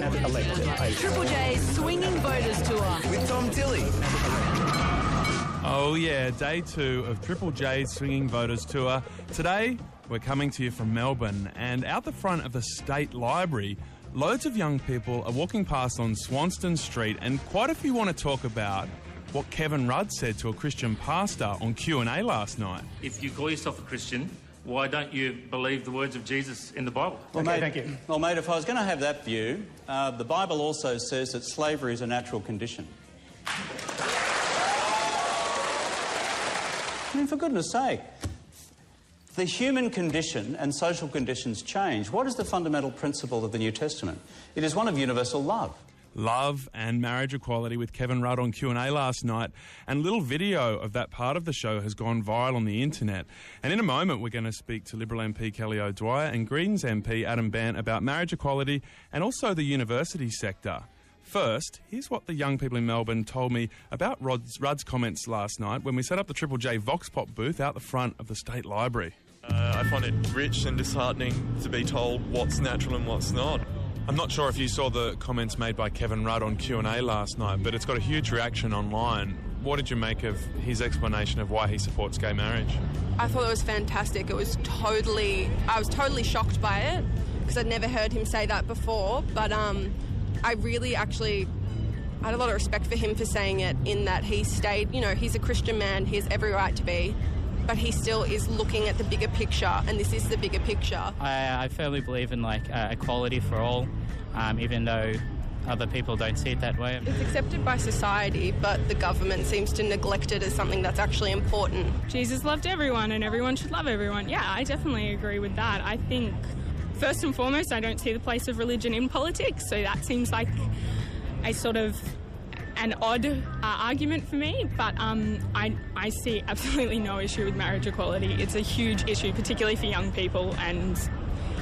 elected. Triple J's Swinging Voters Tour With Tom Tilley. Oh yeah, day 2 of Triple J's Swinging Voters Tour. Today, we're coming to you from Melbourne, and out the front of the State Library, loads of young people are walking past on Swanston Street, and quite a few want to talk about what Kevin Rudd said to a Christian pastor on Q&A last night. If you call yourself a Christian, why don't you believe the words of Jesus in the Bible? Well, mate, thank you. Well, mate, if I was going to have that view, the Bible also says that slavery is a natural condition. I mean, for goodness sake, the human condition and social conditions change. What is the fundamental principle of the New Testament? It is one of universal love. Love and marriage equality with Kevin Rudd on Q&A last night, and a little video of that part of the show has gone viral on the internet. And in a moment we're going to speak to Liberal MP Kelly O'Dwyer and Greens MP Adam Bant about marriage equality and also the university sector. First, here's what the young people in Melbourne told me about Rudd's comments last night when we set up the Triple J Vox Pop booth out the front of the State Library. I find it rich and disheartening to be told what's natural and what's not. I'm not sure if you saw the comments made by Kevin Rudd on Q&A last night, but it's got a huge reaction online. What did you make of his explanation of why he supports gay marriage? I thought it was fantastic. I was totally shocked by it because I'd never heard him say that before, but I really actually had a lot of respect for him for saying it, in that he stayed, he's a Christian man, he has every right to be, but he still is looking at the bigger picture, and this is the bigger picture. I firmly believe in equality for all, even though other people don't see it that way. It's accepted by society, but the government seems to neglect it as something that's actually important. Jesus loved everyone and everyone should love everyone. Yeah, I definitely agree with that. I think, first and foremost, I don't see the place of religion in politics, so that seems like a sort of an odd argument for me, but I see absolutely no issue with marriage equality. It's a huge issue, particularly for young people, and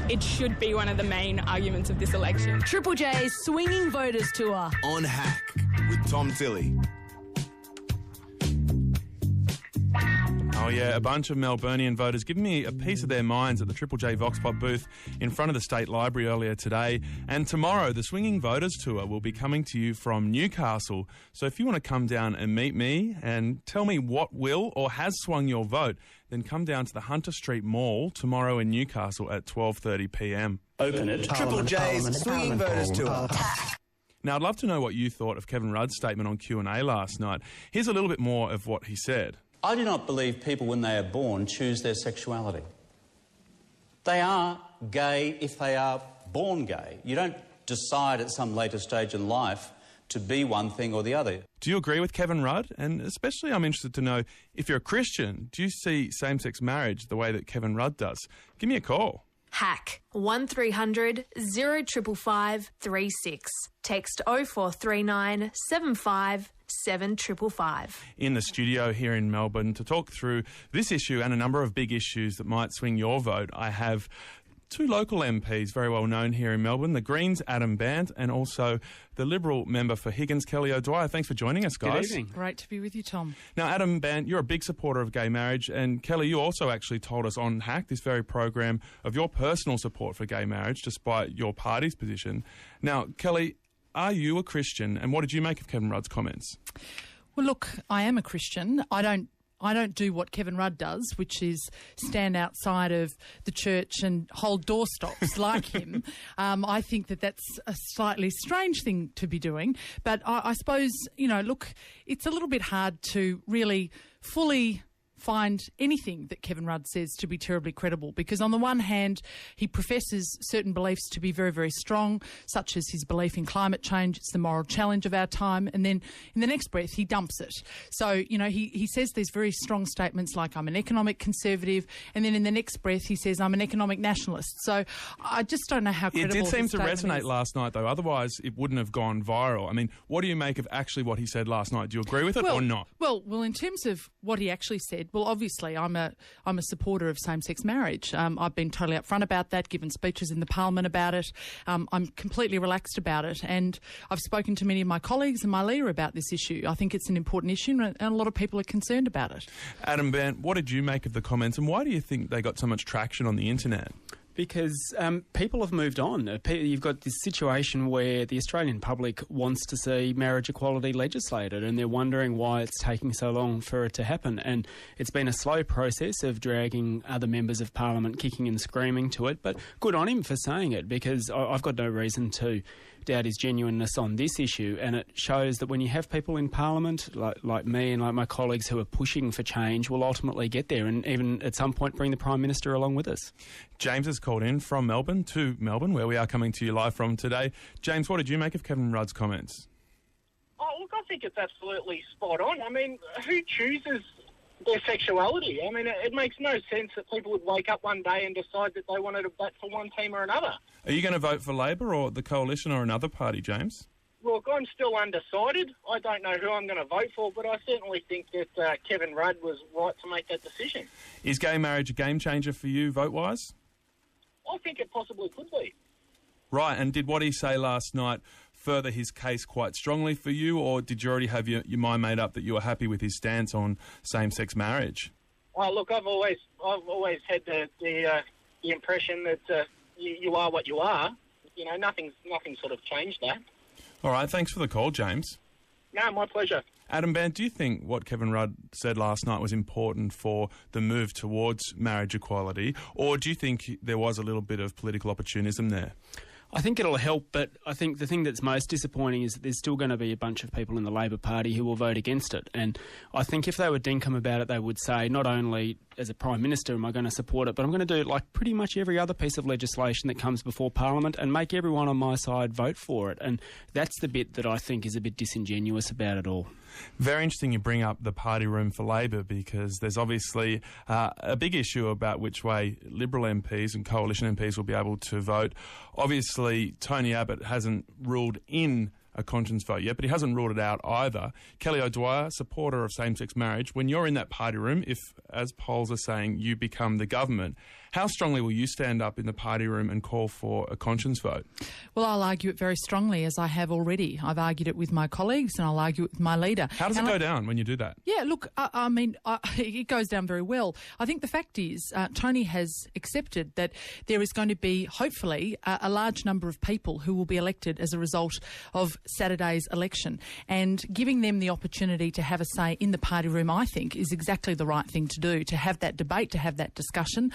it should be one of the main arguments of this election. Triple J's Swinging Voters Tour On Hack with Tom Tilley. Oh yeah, a bunch of Melburnian voters giving me a piece of their minds at the Triple J Vox Pop booth in front of the State Library earlier today. And tomorrow, the Swinging Voters Tour will be coming to you from Newcastle. So if you want to come down and meet me and tell me what will or has swung your vote, then come down to the Hunter Street Mall tomorrow in Newcastle at 12:30pm. Open it. Triple J's Swinging Voters Tour. Now, I'd love to know what you thought of Kevin Rudd's statement on Q&A last night. Here's a little bit more of what he said. I do not believe people, when they are born, choose their sexuality. They are gay if they are born gay. You don't decide at some later stage in life to be one thing or the other. Do you agree with Kevin Rudd? And especially I'm interested to know, if you're a Christian, do you see same-sex marriage the way that Kevin Rudd does? Give me a call. Hack 1300 0555 36. Text 0439 75 7555. In the studio here in Melbourne to talk through this issue and a number of big issues that might swing your vote, I have two local MPs very well known here in Melbourne, the Greens Adam Bant and also the Liberal member for Higgins Kelly O'Dwyer. Thanks for joining us, guys. Good evening. Great to be with you, Tom. Now, Adam Bant, you're a big supporter of gay marriage, and Kelly, you also actually told us on Hack, this very program, of your personal support for gay marriage despite your party's position. Now, Kelly, are you a Christian, and what did you make of Kevin Rudd's comments? Well, look, I am a Christian. I don't do what Kevin Rudd does, which is stand outside of the church and hold doorstops like him. I think that that's a slightly strange thing to be doing. But I suppose, look, it's a little bit hard to really fully find anything that Kevin Rudd says to be terribly credible, because on the one hand, he professes certain beliefs to be very, very strong, such as his belief in climate change. It's the moral challenge of our time. And then in the next breath, he dumps it. So, he says these very strong statements like, I'm an economic conservative. And then in the next breath, he says, I'm an economic nationalist. So I just don't know how credible it did seem his to resonate last night, though. Otherwise, it wouldn't have gone viral. I mean, what do you make of actually what he said last night? Do you agree with it or not? Well, in terms of what he actually said, well, obviously, I'm a supporter of same-sex marriage. I've been totally upfront about that, given speeches in the Parliament about it. I'm completely relaxed about it, and I've spoken to many of my colleagues and my leader about this issue. I think it's an important issue, and a lot of people are concerned about it. Adam Bant, what did you make of the comments, and why do you think they got so much traction on the internet? Because people have moved on. You've got this situation where the Australian public wants to see marriage equality legislated, and they're wondering why it's taking so long for it to happen. And it's been a slow process of dragging other members of Parliament kicking and screaming to it. But good on him for saying it, because I've got no reason to doubt his genuineness on this issue, and it shows that when you have people in Parliament like me and like my colleagues who are pushing for change, we'll ultimately get there, and even at some point bring the Prime Minister along with us. James has called in from Melbourne to Melbourne, where we are coming to you live from today. James, what did you make of Kevin Rudd's comments? Oh, look, I think it's absolutely spot on. I mean, who chooses their sexuality? I mean, it makes no sense that people would wake up one day and decide that they wanted to bat for one team or another. Are you going to vote for Labor or the Coalition or another party, James? Look, I'm still undecided. I don't know who I'm going to vote for, but I certainly think that Kevin Rudd was right to make that decision. Is gay marriage a game changer for you, vote-wise? I think it possibly could be. Right, and did what he say last night further his case quite strongly for you, or did you already have your mind made up that you were happy with his stance on same-sex marriage? Oh, look, I've always had the impression that you are what you are. You know, nothing sort of changed that. All right, thanks for the call, James. No, my pleasure. Adam Band, do you think what Kevin Rudd said last night was important for the move towards marriage equality, or do you think there was a little bit of political opportunism there? I think it'll help, but I think the thing that's most disappointing is that there's still going to be a bunch of people in the Labor Party who will vote against it. And I think if they were dinkum about it, they would say, not only as a Prime Minister am I going to support it, but I'm going to do it like pretty much every other piece of legislation that comes before Parliament and make everyone on my side vote for it. And that's the bit that I think is a bit disingenuous about it all. Very interesting you bring up the party room for Labor, because there's obviously a big issue about which way Liberal MPs and Coalition MPs will be able to vote. Obviously, Tony Abbott hasn't ruled in a conscience vote yet, but he hasn't ruled it out either. Kelly O'Dwyer, supporter of same-sex marriage, when you're in that party room, if, as polls are saying, you become the government, how strongly will you stand up in the party room and call for a conscience vote? Well, I'll argue it very strongly, as I have already. I've argued it with my colleagues and I'll argue it with my leader. How does it go down when you do that? Yeah, look, I mean, it goes down very well. I think the fact is Tony has accepted that there is going to be, hopefully, a large number of people who will be elected as a result of Saturday's election. And giving them the opportunity to have a say in the party room, I think, is exactly the right thing to do, to have that debate, to have that discussion.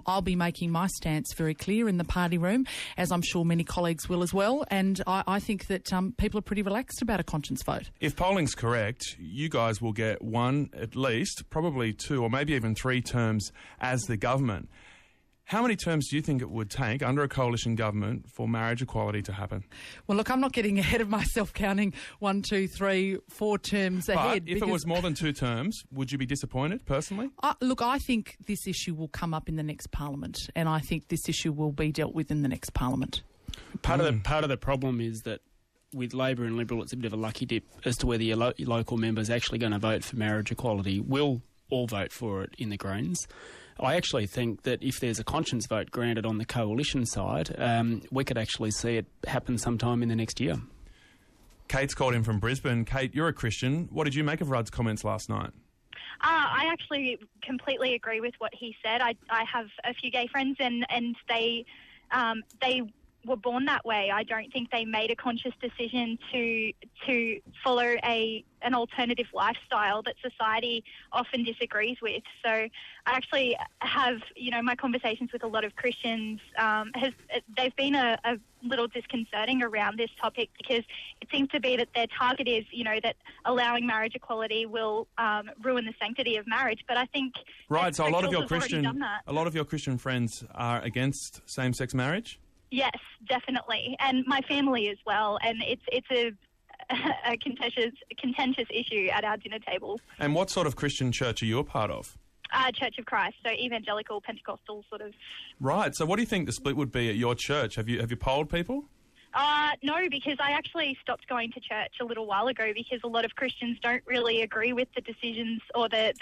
I'll be making my stance very clear in the party room, as I'm sure many colleagues will as well. And I think that people are pretty relaxed about a conscience vote. If polling's correct, you guys will get one, at least, probably two or maybe even three terms as the government. How many terms do you think it would take under a coalition government for marriage equality to happen? Well, look, I'm not getting ahead of myself counting 1, 2, 3, 4 terms ahead. But if it was more than 2 terms, would you be disappointed personally? Look, I think this issue will come up in the next Parliament, and I think this issue will be dealt with in the next Parliament. Part of the problem is that with Labor and Liberal, it's a bit of a lucky dip as to whether your local member's actually going to vote for marriage equality. We'll all vote for it in the Greens. I actually think that if there's a conscience vote granted on the coalition side, we could actually see it happen sometime in the next year. Kate's called in from Brisbane. Kate, you're a Christian. What did you make of Rudd's comments last night? I actually completely agree with what he said. I have a few gay friends, and they were born that way. I don't think they made a conscious decision to follow an alternative lifestyle that society often disagrees with. So I actually have, my conversations with a lot of Christians, they've been a little disconcerting around this topic, because it seems to be that their target is, that allowing marriage equality will ruin the sanctity of marriage. But I think right. So a lot of your Christian friends are against same-sex marriage. Yes, definitely, and my family as well. And it's a contentious issue at our dinner table. And what sort of Christian church are you a part of? Church of Christ, so evangelical, Pentecostal sort of. Right. So what do you think the split would be at your church? Have you polled people? No, because I actually stopped going to church a little while ago, because a lot of Christians don't really agree with the decisions or the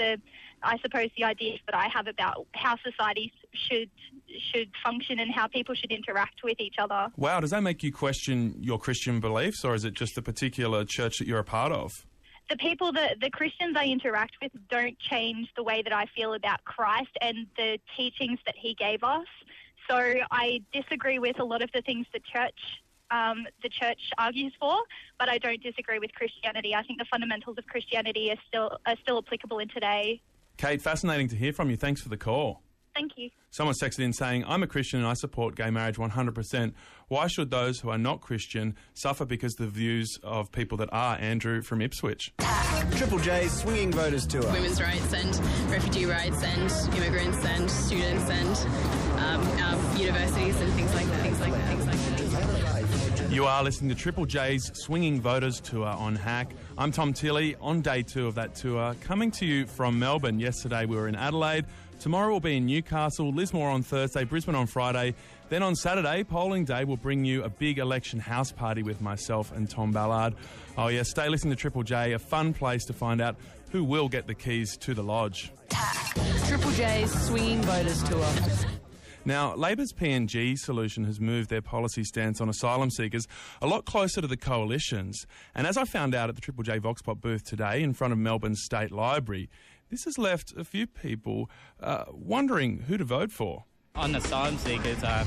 ideas that I have about how society should function and how people should interact with each other. Wow, does that make you question your Christian beliefs, or is it just the particular church that you're a part of? The Christians I interact with don't change the way that I feel about Christ and the teachings that he gave us. So I disagree with a lot of the things the church argues for, but I don't disagree with Christianity. I think the fundamentals of Christianity are still applicable in today. Kate, fascinating to hear from you. Thanks for the call. Thank you. Someone texted in saying, I'm a Christian and I support gay marriage 100%. Why should those who are not Christian suffer because of the views of people that are? Andrew from Ipswich. Triple J's Swinging Voters Tour. Women's rights and refugee rights and immigrants and students and our universities and things like that. You are listening to Triple J's Swinging Voters Tour on Hack. I'm Tom Tilley on day 2 of that tour, coming to you from Melbourne. Yesterday we were in Adelaide. Tomorrow we'll be in Newcastle, Lismore on Thursday, Brisbane on Friday. Then on Saturday, polling day, we'll bring you a big election house party with myself and Tom Ballard. Oh yeah, stay listening to Triple J, a fun place to find out who will get the keys to the lodge. Triple J's Swinging Voters Tour. Now, Labor's PNG solution has moved their policy stance on asylum seekers a lot closer to the coalition's. And as I found out at the Triple J Vox Pop booth today in front of Melbourne's State Library, this has left a few people wondering who to vote for. On asylum seekers, I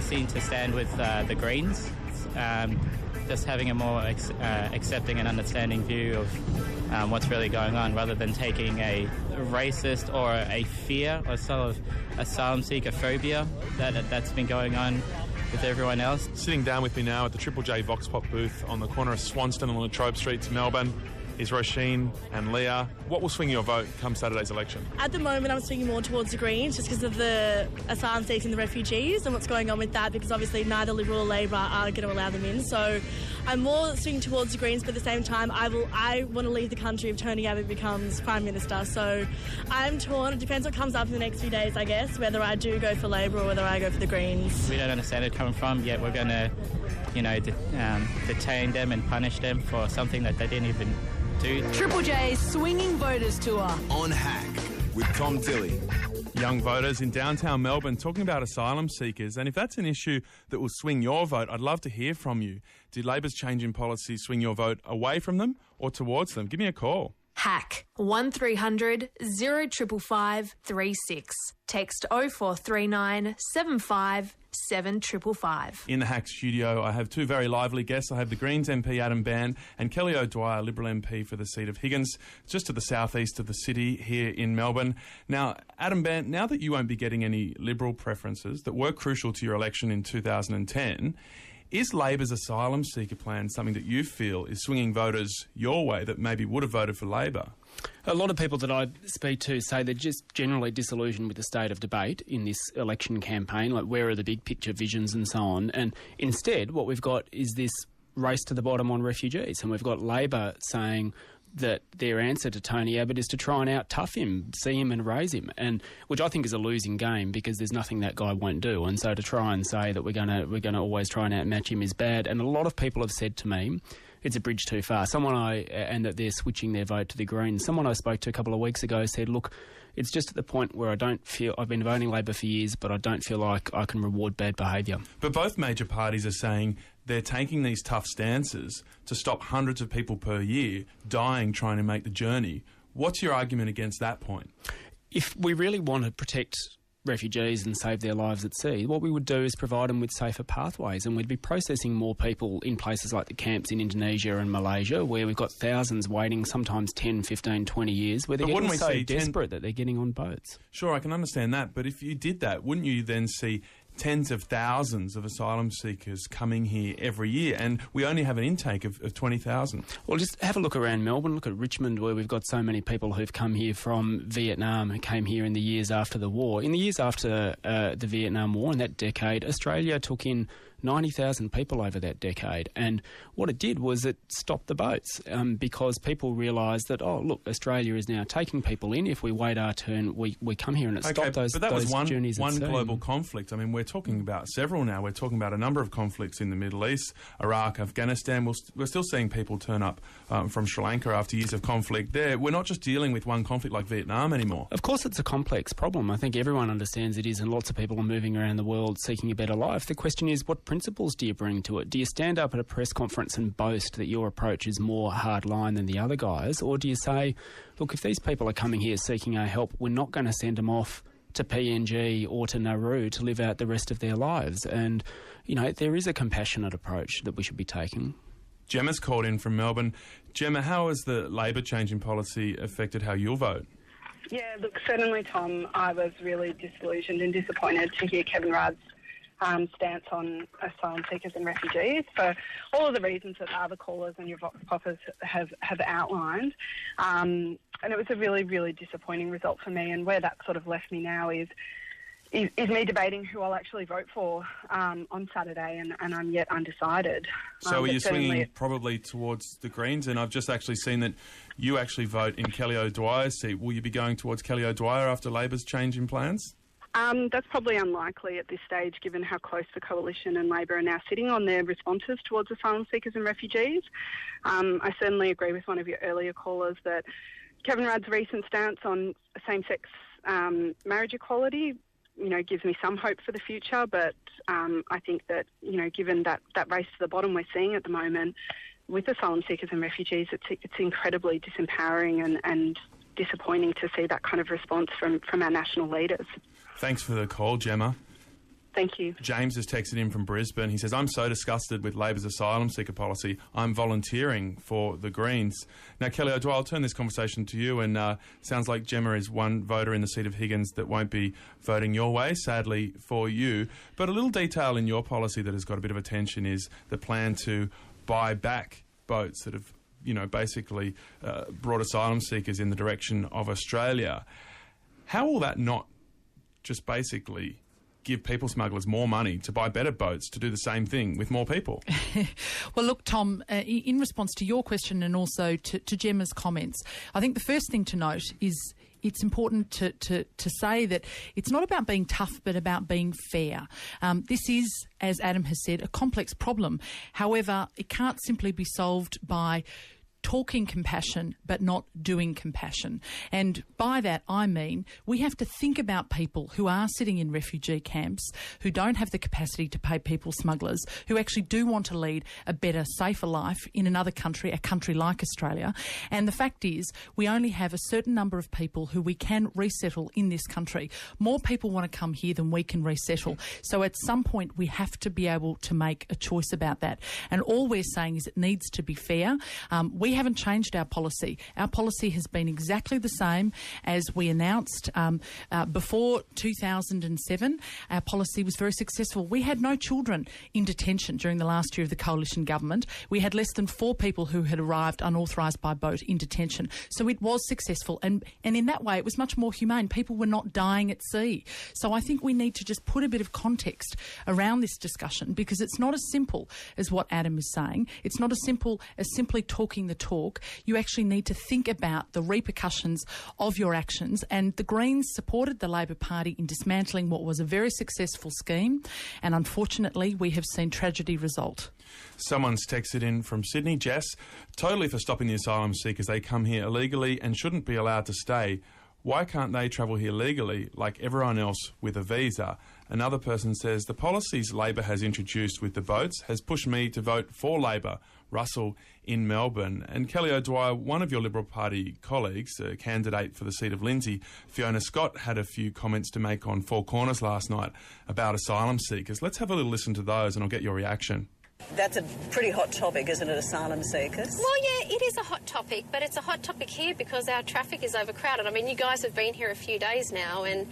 seem to stand with the Greens, just having a more accepting and understanding view of what's really going on, rather than taking a racist or a fear or sort of asylum seeker phobia that's been going on with everyone else. Sitting down with me now at the Triple J Vox Pop booth on the corner of Swanston and Latrobe Streets, Melbourne, is Roisin and Leah. What will swing your vote come Saturday's election? At the moment, I'm swinging more towards the Greens just because of the asylum seekers and the refugees and what's going on with that, because obviously neither Liberal or Labor are going to allow them in. So I'm more swinging towards the Greens, but at the same time, I want to leave the country if Tony Abbott becomes Prime Minister. So I'm torn. It depends what comes up in the next few days, I guess, whether I do go for Labor or whether I go for the Greens. We don't understand it coming from, yet we're going to, detain them and punish them for something that they didn't even do. Triple J's Swinging Voters Tour. On Hack with Tom Tilley. Young voters in downtown Melbourne talking about asylum seekers, and if that's an issue that will swing your vote, I'd love to hear from you. Did Labor's change in policy swing your vote away from them or towards them? Give me a call. Hack 1300 0555 36. Text 0439 75 7555. In the Hack studio, I have two very lively guests. I have the Greens MP Adam Bandt and Kelly O'Dwyer, Liberal MP for the seat of Higgins, just to the southeast of the city here in Melbourne. Now, Adam Bandt, now that you won't be getting any Liberal preferences that were crucial to your election in 2010, is Labor's asylum seeker plan something that you feel is swinging voters your way that maybe would have voted for Labor? A lot of people that I speak to say they're just generally disillusioned with the state of debate in this election campaign, like where are the big picture visions and so on. And instead, what we've got is this race to the bottom on refugees. And we've got Labor saying that their answer to Tony Abbott is to try and out-tough him, see him and raise him, and which I think is a losing game because there's nothing that guy won't do. And so to try and say that we're going to always try and outmatch him is bad. And a lot of people have said to me, it's a bridge too far. And that they're switching their vote to the Greens. Someone I spoke to a couple of weeks ago said, look, it's just at the point where I don't feel, I've been voting Labor for years, but I don't feel like I can reward bad behaviour. But both major parties are saying they're taking these tough stances to stop hundreds of people per year dying trying to make the journey. What's your argument against that point? If we really want to protect refugees and save their lives at sea, what we would do is provide them with safer pathways, and we'd be processing more people in places like the camps in Indonesia and Malaysia, where we've got thousands waiting, sometimes 10, 15, 20 years, where they're getting so desperate that they're getting on boats. Sure, I can understand that, but if you did that, wouldn't you then see tens of thousands of asylum seekers coming here every year, and we only have an intake of 20,000. Well, just have a look around Melbourne. Look at Richmond, where we've got so many people who've come here from Vietnam, who came here in the years after the war. In the years after the Vietnam War, in that decade, Australia took in 90,000 people over that decade, and what it did was it stopped the boats because people realised that, oh, look, Australia is now taking people in. If we wait our turn, we come here, and it stopped those but that was one journeys global conflict. I mean, we're talking about several now. We're talking about a number of conflicts in the Middle East, Iraq, Afghanistan. We're still seeing people turn up from Sri Lanka after years of conflict there. We're not just dealing with one conflict like Vietnam anymore. Of course, it's a complex problem. I think everyone understands it is, and lots of people are moving around the world seeking a better life. The question is, what principles do you bring to it? Do you stand up at a press conference and boast that your approach is more hardline than the other guys? Or do you say, look, if these people are coming here seeking our help, we're not going to send them off to PNG or to Nauru to live out the rest of their lives. And, you know, there is a compassionate approach that we should be taking. Gemma's called in from Melbourne. Gemma, how has the Labor change in policy affected how you'll vote? Yeah, look, certainly, Tom, I was really disillusioned and disappointed to hear Kevin Rudd's stance on asylum seekers and refugees for all of the reasons that the other callers and your Vox Poppers have outlined. And it was a really, really disappointing result for me, and where that sort of left me now is me debating who I'll actually vote for on Saturday, and I'm yet undecided. So are you swinging probably towards the Greens? And I've just actually seen that you actually vote in Kelly O'Dwyer's seat. Will you be going towards Kelly O'Dwyer after Labor's change in plans? That's probably unlikely at this stage, given how close the Coalition and Labor are now sitting on their responses towards asylum seekers and refugees. I certainly agree with one of your earlier callers that Kevin Rudd's recent stance on same-sex marriage equality, you know, gives me some hope for the future, but I think that, you know, given that race to the bottom we're seeing at the moment with asylum seekers and refugees, it's incredibly disempowering and disappointing to see that kind of response from our national leaders. Thanks for the call, Gemma. Thank you. James has texted in from Brisbane. He says, I'm so disgusted with Labor's asylum seeker policy. I'm volunteering for the Greens. Now, Kelly O'Dwyer, I'll turn this conversation to you, and sounds like Gemma is one voter in the seat of Higgins that won't be voting your way, sadly for you. But a little detail in your policy that has got a bit of attention is the plan to buy back boats that have, you know, basically brought asylum seekers in the direction of Australia. How will that not just basically give people smugglers more money to buy better boats to do the same thing with more people? Well, look, Tom, in response to your question and also to Gemma's comments, I think the first thing to note is it's important to say that it's not about being tough, but about being fair. This is, as Adam has said, a complex problem. However, it can't simply be solved by talking compassion but not doing compassion. And by that I mean we have to think about people who are sitting in refugee camps, who don't have the capacity to pay people smugglers, who actually do want to lead a better, safer life in another country, a country like Australia. And the fact is we only have a certain number of people who we can resettle in this country. More people want to come here than we can resettle. So at some point we have to be able to make a choice about that. And all we're saying is it needs to be fair. We haven't changed our policy. Our policy has been exactly the same as we announced before 2007. Our policy was very successful. We had no children in detention during the last year of the Coalition government. We had less than 4 people who had arrived unauthorised by boat in detention. So it was successful. And in that way, it was much more humane. People were not dying at sea. So I think we need to just put a bit of context around this discussion, because it's not as simple as what Adam is saying. It's not as simple as simply talking the talk. You actually need to think about the repercussions of your actions. And the Greens supported the Labor Party in dismantling what was a very successful scheme. And unfortunately, we have seen tragedy result. Someone's texted in from Sydney. Jess, totally for stopping the asylum seekers. They come here illegally and shouldn't be allowed to stay. Why can't they travel here legally like everyone else with a visa? Another person says, the policies Labor has introduced with the boats has pushed me to vote for Labor. Russell in Melbourne. And Kelly O'Dwyer, one of your Liberal Party colleagues, a candidate for the seat of Lindsay, Fiona Scott, had a few comments to make on Four Corners last night about asylum seekers. Let's have a little listen to those and I'll get your reaction. That's a pretty hot topic, isn't it, asylum seekers? Well, yeah, it is a hot topic, but it's a hot topic here because our traffic is overcrowded. I mean, you guys have been here a few days now, and,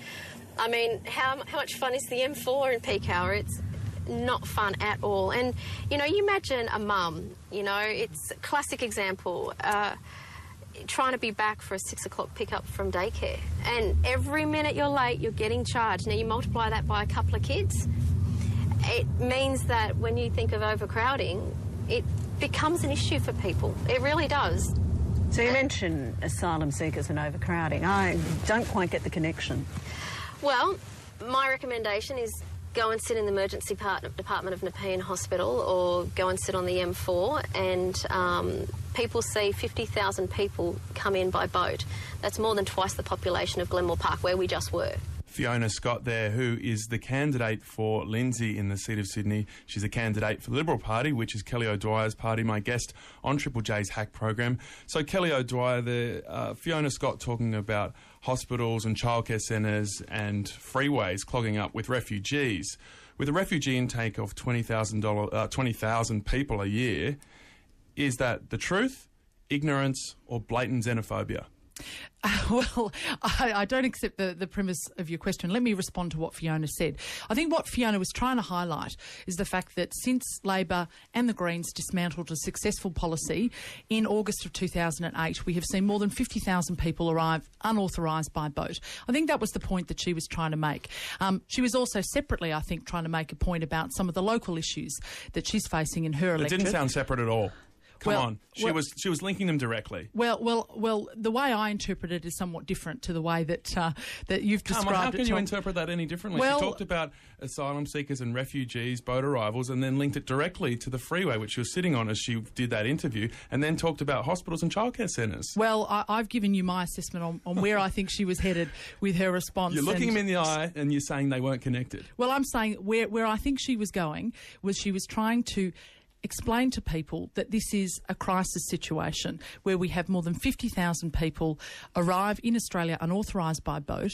I mean, how much fun is the M4 in peak hour? It's not fun at all. And, you know, you imagine a mum, you know, it's a classic example, trying to be back for a 6 o'clock pickup from daycare. And every minute you're late, you're getting charged. Now, you multiply that by a couple of kids. It means that when you think of overcrowding, it becomes an issue for people. It really does. So you mentioned asylum seekers and overcrowding. I don't quite get the connection. Well, my recommendation is go and sit in the emergency department of Nepean Hospital, or go and sit on the M4, and people see 50,000 people come in by boat. That's more than twice the population of Glenmore Park, where we just were. Fiona Scott there, who is the candidate for Lindsay in the seat of Sydney. She's a candidate for the Liberal Party, which is Kelly O'Dwyer's party, my guest on Triple J's Hack program. So Kelly O'Dwyer, Fiona Scott talking about hospitals and childcare centres and freeways clogging up with refugees. With a refugee intake of 20,000 people a year, is that the truth, ignorance or blatant xenophobia? Well, I don't accept the premise of your question. Let me respond to what Fiona said. I think what Fiona was trying to highlight is the fact that since Labor and the Greens dismantled a successful policy in August of 2008, we have seen more than 50,000 people arrive unauthorised by boat. I think that was the point that she was trying to make. She was also separately, I think, trying to make a point about some of the local issues that she's facing in her electorate. It didn't sound separate at all. Come on. She was linking them directly. Well, the way I interpret it is somewhat different to the way that that you've described it. How can you interpret that any differently? Well, she talked about asylum seekers and refugees, boat arrivals, and then linked it directly to the freeway, which she was sitting on as she did that interview, and then talked about hospitals and childcare centres. Well, I've given you my assessment on where I think she was headed with her response. You're looking him in the eye and you're saying they weren't connected. Well, I'm saying where I think she was going was she was trying to explain to people that this is a crisis situation where we have more than 50,000 people arrive in Australia unauthorised by boat.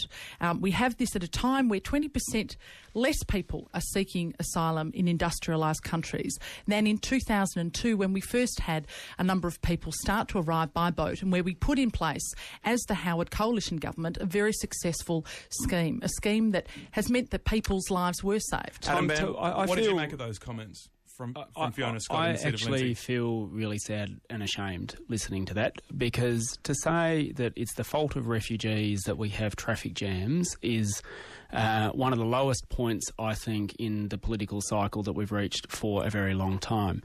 We have this at a time where 20% less people are seeking asylum in industrialised countries than in 2002, when we first had a number of people start to arrive by boat, and where we put in place, as the Howard Coalition government, a very successful scheme, a scheme that has meant that people's lives were saved. Adam Ben, what did you make of those comments from Fiona Scott? I actually feel really sad and ashamed listening to that, because to say that it's the fault of refugees that we have traffic jams is one of the lowest points, I think, in the political cycle that we've reached for a very long time.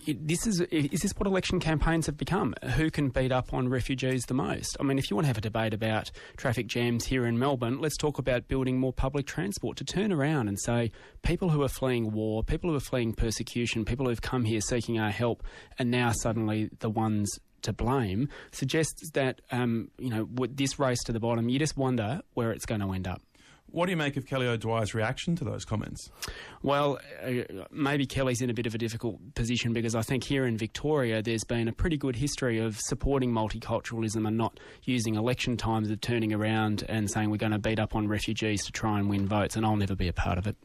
Is this what election campaigns have become? Who can beat up on refugees the most? I mean, if you want to have a debate about traffic jams here in Melbourne, let's talk about building more public transport. To turn around and say people who are fleeing war, people who are fleeing persecution, people who have come here seeking our help are now suddenly the ones to blame suggests that, with this race to the bottom, you just wonder where it's going to end up. What do you make of Kelly O'Dwyer's reaction to those comments? Well, maybe Kelly's in a bit of a difficult position, because I think here in Victoria there's been a pretty good history of supporting multiculturalism and not using election times of turning around and saying we're going to beat up on refugees to try and win votes, and I'll never be a part of it.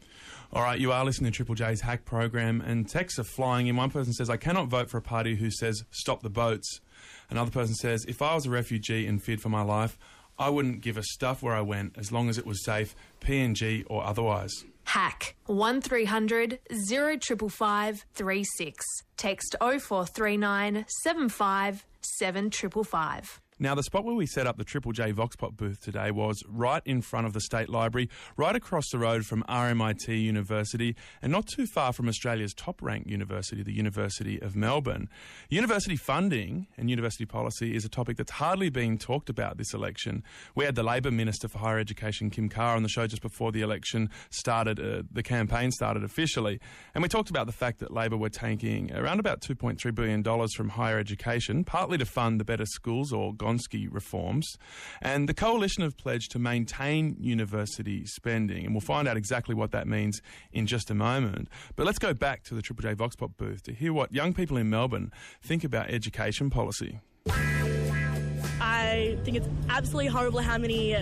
All right, you are listening to Triple J's Hack program, and texts are flying in. One person says, I cannot vote for a party who says stop the boats. Another person says, if I was a refugee and feared for my life, I wouldn't give a stuff where I went as long as it was safe, PNG or otherwise. Hack 1300 0555 36. Text 0439 75 7555. Now, the spot where we set up the Triple J Voxpop booth today was right in front of the State Library, right across the road from RMIT University, and not too far from Australia's top-ranked university, the University of Melbourne. University funding and university policy is a topic that's hardly been talked about this election. We had the Labor Minister for Higher Education, Kim Carr, on the show just before the election started, the campaign started officially, and we talked about the fact that Labor were taking around about $2.3 billion from higher education, partly to fund the Better Schools or Gonski reforms, and the coalition have pledged to maintain university spending, and we'll find out exactly what that means in just a moment. But let's go back to the Triple J Voxpop booth to hear what young people in Melbourne think about education policy. I think it's absolutely horrible how many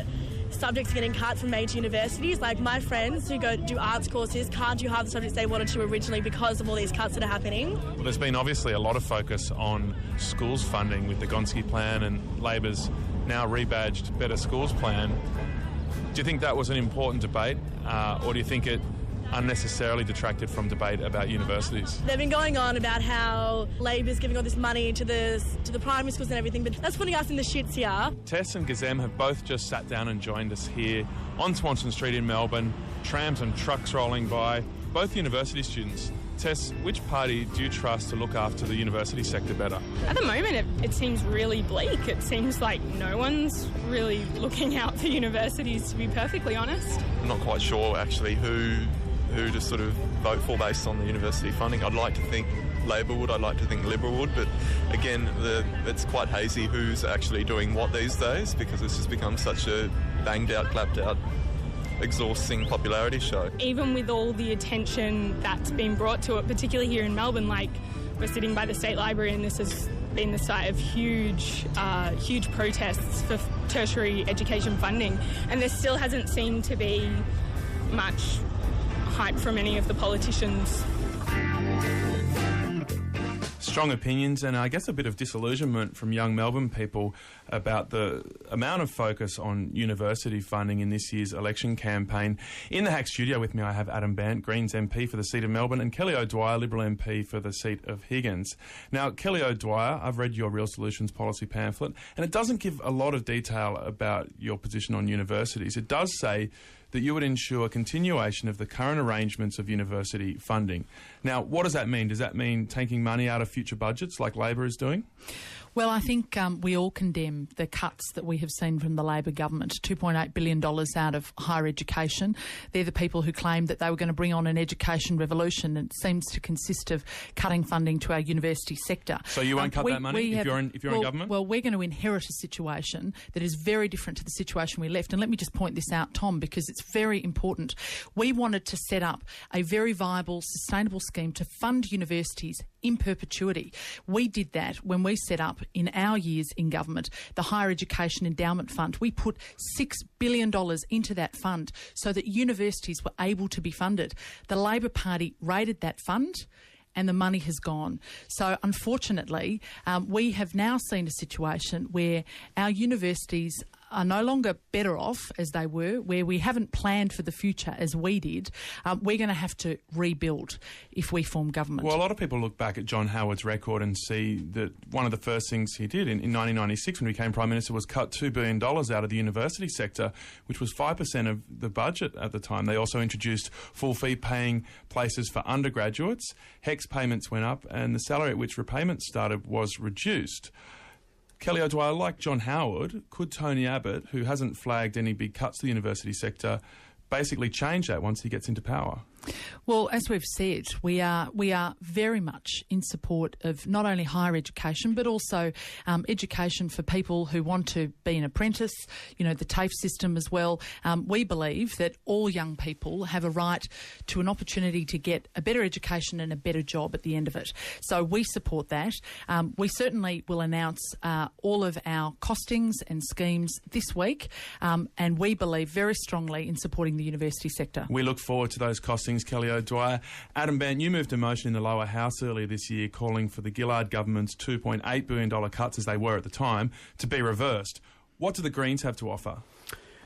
subjects are getting cut from major universities. Like, my friends who go do arts courses can't do half the subjects they wanted to originally because of all these cuts that are happening. Well, there's been obviously a lot of focus on schools funding with the Gonski plan and Labor's now rebadged Better Schools plan. Do you think that was an important debate, or do you think it unnecessarily detracted from debate about universities? They've been going on about how Labor's giving all this money to the primary schools and everything, but that's putting us in the shits here. Tess and Gazem have both just sat down and joined us here on Swanston Street in Melbourne. Trams and trucks rolling by, both university students. Tess, which party do you trust to look after the university sector better? At the moment, it seems really bleak. It seems like no one's really looking out for universities, to be perfectly honest. I'm not quite sure, actually, who to sort of vote for based on the university funding. I'd like to think Labor would, I'd like to think Liberal would, but again, it's quite hazy who's actually doing what these days, because it's just become such a banged out, clapped out, exhausting popularity show. Even with all the attention that's been brought to it, particularly here in Melbourne, like we're sitting by the State Library and this has been the site of huge protests for tertiary education funding, and there still hasn't seemed to be much hype from any of the politicians. Strong opinions and I guess a bit of disillusionment from young Melbourne people about the amount of focus on university funding in this year's election campaign. In the Hack studio with me I have Adam Bandt, Greens MP for the seat of Melbourne, and Kelly O'Dwyer, Liberal MP for the seat of Higgins. Now, Kelly O'Dwyer, I've read your Real Solutions policy pamphlet and it doesn't give a lot of detail about your position on universities. It does say that you would ensure continuation of the current arrangements of university funding. Now, what does that mean? Does that mean taking money out of future budgets like Labor is doing? Well, I think we all condemn the cuts that we have seen from the Labor government, $2.8 billion out of higher education. They're the people who claimed that they were going to bring on an education revolution, and it seems to consist of cutting funding to our university sector. So you won't cut that money if you're in government? Well, we're going to inherit a situation that is very different to the situation we left. And let me just point this out, Tom, because it's very important. We wanted to set up a very viable, sustainable scheme to fund universities in perpetuity. We did that when we set up, in our years in government, the Higher Education Endowment Fund. We put $6 billion into that fund so that universities were able to be funded. The Labor Party raided that fund and the money has gone. So unfortunately, we have now seen a situation where our universities are no longer better off as they were, where we haven't planned for the future as we did. We're going to have to rebuild if we form government. Well, a lot of people look back at John Howard's record and see that one of the first things he did in 1996 when he became Prime Minister was cut $2 billion out of the university sector, which was 5% of the budget at the time. They also introduced full fee paying places for undergraduates. HECS payments went up and the salary at which repayments started was reduced. Kelly O'Dwyer, like John Howard, could Tony Abbott, who hasn't flagged any big cuts to the university sector, basically change that once he gets into power? Well, as we've said, we are very much in support of not only higher education but also education for people who want to be an apprentice, the TAFE system as well. We believe that all young people have a right to an opportunity to get a better education and a better job at the end of it. So we support that. We certainly will announce all of our costings and schemes this week, and we believe very strongly in supporting the university sector. We look forward to those costings, Kelly O'Dwyer. Adam Bandt, you moved a motion in the lower house earlier this year calling for the Gillard government's $2.8 billion cuts, as they were at the time, to be reversed. What do the Greens have to offer?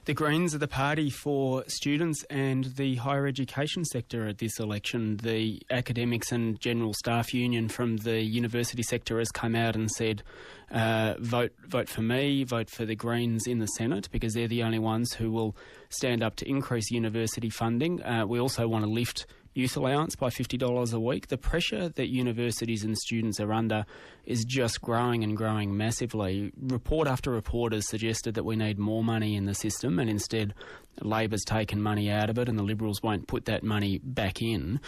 The Greens are the party for students and the higher education sector at this election. The academics and general staff union from the university sector has come out and said, vote for me, vote for the Greens in the Senate, because they're the only ones who will stand up to increase university funding. We also want to lift youth allowance by $50 a week. The pressure that universities and students are under is just growing and growing massively. Report after report has suggested that we need more money in the system, and instead Labor's taken money out of it and the Liberals won't put that money back in.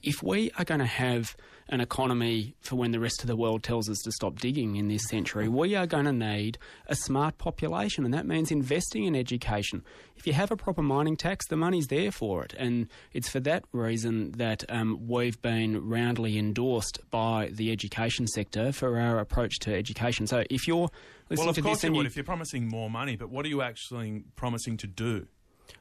If we are going to have an economy for when the rest of the world tells us to stop digging in this century, we are going to need a smart population, and that means investing in education. If you have a proper mining tax, the money's there for it, and it's for that reason that we've been roundly endorsed by the education sector for our approach to education. So if you're listening to this... Well, of course you would if you're promising more money, but what are you actually promising to do?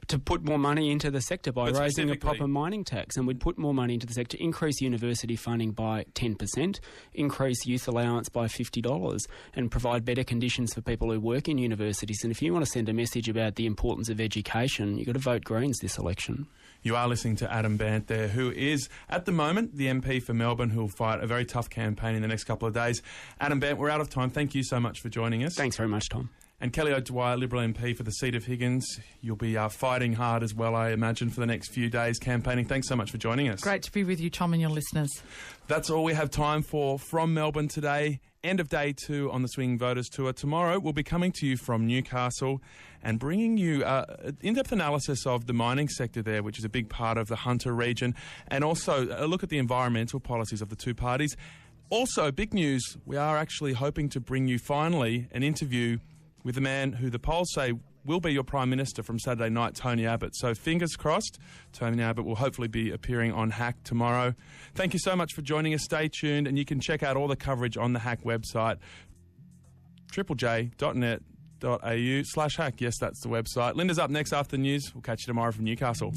To put more money into the sector by raising a proper mining tax, and we'd put more money into the sector, increase university funding by 10%, increase youth allowance by $50, and provide better conditions for people who work in universities. And if you want to send a message about the importance of education, you've got to vote Greens this election. You are listening to Adam Bandt there, who is, at the moment, the MP for Melbourne, who will fight a very tough campaign in the next couple of days. Adam Bandt, we're out of time. Thank you so much for joining us. Thanks very much, Tom. And Kelly O'Dwyer, Liberal MP for the seat of Higgins. You'll be fighting hard as well, I imagine, for the next few days campaigning. Thanks so much for joining us. Great to be with you, Tom, and your listeners. That's all we have time for from Melbourne today. End of day 2 on the Swinging Voters Tour. Tomorrow we'll be coming to you from Newcastle and bringing you an in-depth analysis of the mining sector there, which is a big part of the Hunter region, and also a look at the environmental policies of the two parties. Also, big news, we are actually hoping to bring you finally an interview with the man who the polls say will be your Prime Minister from Saturday night, Tony Abbott. So fingers crossed, Tony Abbott will hopefully be appearing on Hack tomorrow. Thank you so much for joining us. Stay tuned, and you can check out all the coverage on the Hack website, triplej.net.au/hack. Yes, that's the website. Linda's up next after the news. We'll catch you tomorrow from Newcastle.